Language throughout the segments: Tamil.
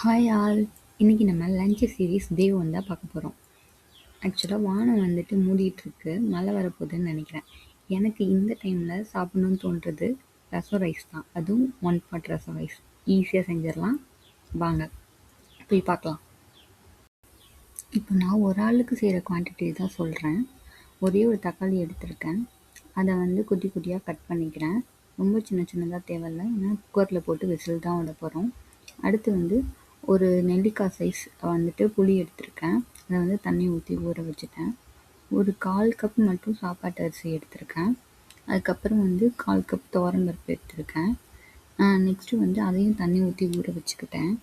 Hi all. இன்னைக்கு நம்ம லஞ்ச் சீரீஸ் டே 1 தான் பார்க்க போகிறோம். ஆக்சுவலாக வானம் வந்துட்டு மூடிட்டுருக்கு, மழை வரப்போகுதுன்னு நினைக்கிறேன். எனக்கு இந்த டைமில் சாப்பிடணும்னு தோன்றது ரசம் ரைஸ் தான். அதுவும் 1 பாட் ரசம் ரைஸ். ஈஸியாக செஞ்சிடலாம். வாங்க போய் பார்க்கலாம். இப்போ நான் ஒரு ஆளுக்கு செய்கிற குவான்டிட்டி தான் சொல்கிறேன். ஒரே ஒரு தக்காளி எடுத்திருக்கேன். அதை வந்து குட்டி குட்டியாக கட் பண்ணிக்கிறேன். ரொம்ப சின்ன சின்னதாக தேவையில்லை, ஏன்னா குக்கரில் போட்டு விசில் தான் விட போகிறோம். அடுத்து வந்து ஒரு நெல்லிக்காய் சைஸ் வந்துட்டு புளி எடுத்திருக்கேன். அதை வந்து தண்ணி ஊற்றி ஊற வச்சுட்டேன். ஒரு 1/4 கப் மட்டும் சாப்பாட்டு அரிசி எடுத்திருக்கேன். அதுக்கப்புறம் வந்து 1/4 கப் துவரம்பருப்பு எடுத்திருக்கேன். நெக்ஸ்ட்டு வந்து அதையும் தண்ணி ஊற்றி ஊற வச்சுக்கிட்டேன்.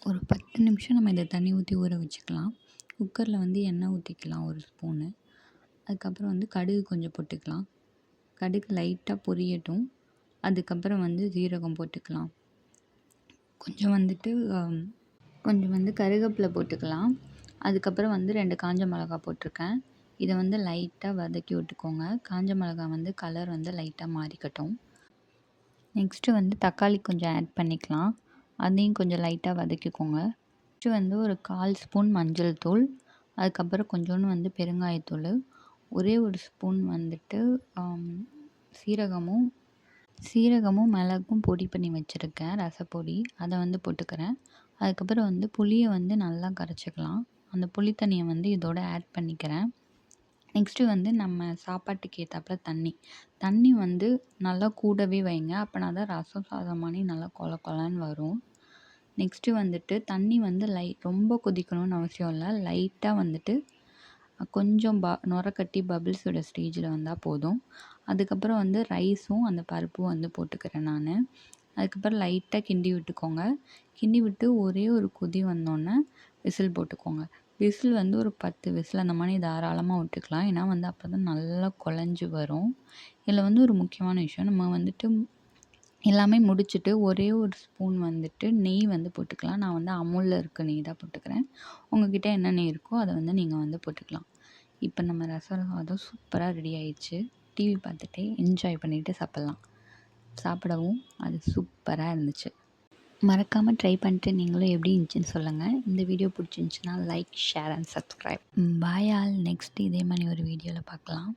ஒரு 10 நிமிஷம் நம்ம இதை தண்ணி ஊற்றி ஊற வச்சுக்கலாம். குக்கரில் வந்து எண்ணெய் ஊற்றிக்கலாம் 1 ஸ்பூனு. அதுக்கப்புறம் வந்து கடுகு கொஞ்சம் போட்டுக்கலாம். கடுகு லைட்டாக பொரியட்டும். அதுக்கப்புறம் வந்து ஜீரகம் போட்டுக்கலாம். கொஞ்சம் வந்து கருவேப்பிலை போட்டுக்கலாம். அதுக்கப்புறம் வந்து 2 காஞ்ச மிளகா போட்டிருக்கேன். இதை வந்து லைட்டாக வதக்கி விட்டுக்கோங்க. காஞ்ச மிளகா வந்து கலர் வந்து லைட்டாக மாறிக்கட்டும். நெக்ஸ்ட்டு வந்து தக்காளி கொஞ்சம் ஆட் பண்ணிக்கலாம். அதையும் கொஞ்சம் லைட்டாக வதக்கிக்கோங்க. நெக்ஸ்ட்டு வந்து ஒரு 1/4 ஸ்பூன் மஞ்சள் தூள், அதுக்கப்புறம் கொஞ்சோண்டு வந்து பெருங்காயத்தூள், ஒரே ஒரு ஸ்பூன் வந்துட்டு சீரகமும் மிளகும் பொடி பண்ணி வச்சுருக்கேன், ரசப்பொடி. அதை வந்து போட்டுக்கிறேன். அதுக்கப்புறம் வந்து புளியை வந்து நல்லா கரைச்சிக்கலாம். அந்த புளி தண்ணியை வந்து இதோட ஆட் பண்ணிக்கிறேன். நெக்ஸ்ட்டு வந்து நம்ம சாப்பாட்டுக்கு ஏற்றாப்புல தண்ணி வந்து நல்லா கூடவே வைங்க. அப்போனா தான் ரசம் சாதம் மாதிரி நல்லா கொல கொலன்னு வரும். நெக்ஸ்ட்டு வந்துட்டு தண்ணி வந்து ரொம்ப கொதிக்கணும்னு அவசியம் இல்லை. லைட்டாக வந்துட்டு கொஞ்சம் நுர கட்டி பபிள்ஸ் விட ஸ்டேஜில் வந்தால் போதும். அதுக்கப்புறம் வந்து ரைஸும் அந்த பருப்பும் வந்து போட்டுக்கிறேன் நான். அதுக்கப்புறம் லைட்டாக கிண்டி விட்டுக்கோங்க. கிண்டி விட்டு ஒரே ஒரு கொதி வந்தோடனே விசில் போட்டுக்கோங்க. விசில் வந்து ஒரு 10 விசில் அந்த மாதிரி தாராளமாக விட்டுக்கலாம். ஏன்னா வந்து அப்போ தான் நல்லா குழஞ்சி வரும். இதில் வந்து ஒரு முக்கியமான விஷயம், நம்ம வந்துட்டு எல்லாமே முடிச்சுட்டு ஒரே ஒரு ஸ்பூன் வந்துட்டு நெய் வந்து போட்டுக்கலாம். நான் வந்து அமுலில் இருக்க நெய் தான் போட்டுக்கிறேன். உங்கள்கிட்ட என்ன நெய் இருக்கோ அதை வந்து நீங்கள் வந்து போட்டுக்கலாம். இப்போ நம்ம ரசம் சாதம் சூப்பராக ரெடி ஆயிடுச்சு. டிவி பார்த்துட்டே என்ஜாய் பண்ணிவிட்டு சாப்பிடவும் அது சூப்பராக இருந்துச்சு. மறக்காமல் ட்ரை பண்ணிட்டு நீங்களும் எப்படி இருந்துச்சுன்னு சொல்லுங்கள். இந்த வீடியோ பிடிச்சிருந்துச்சுன்னா like, share and subscribe. Bye all. Next இதே மாதிரி ஒரு வீடியோவில் பார்க்கலாம்.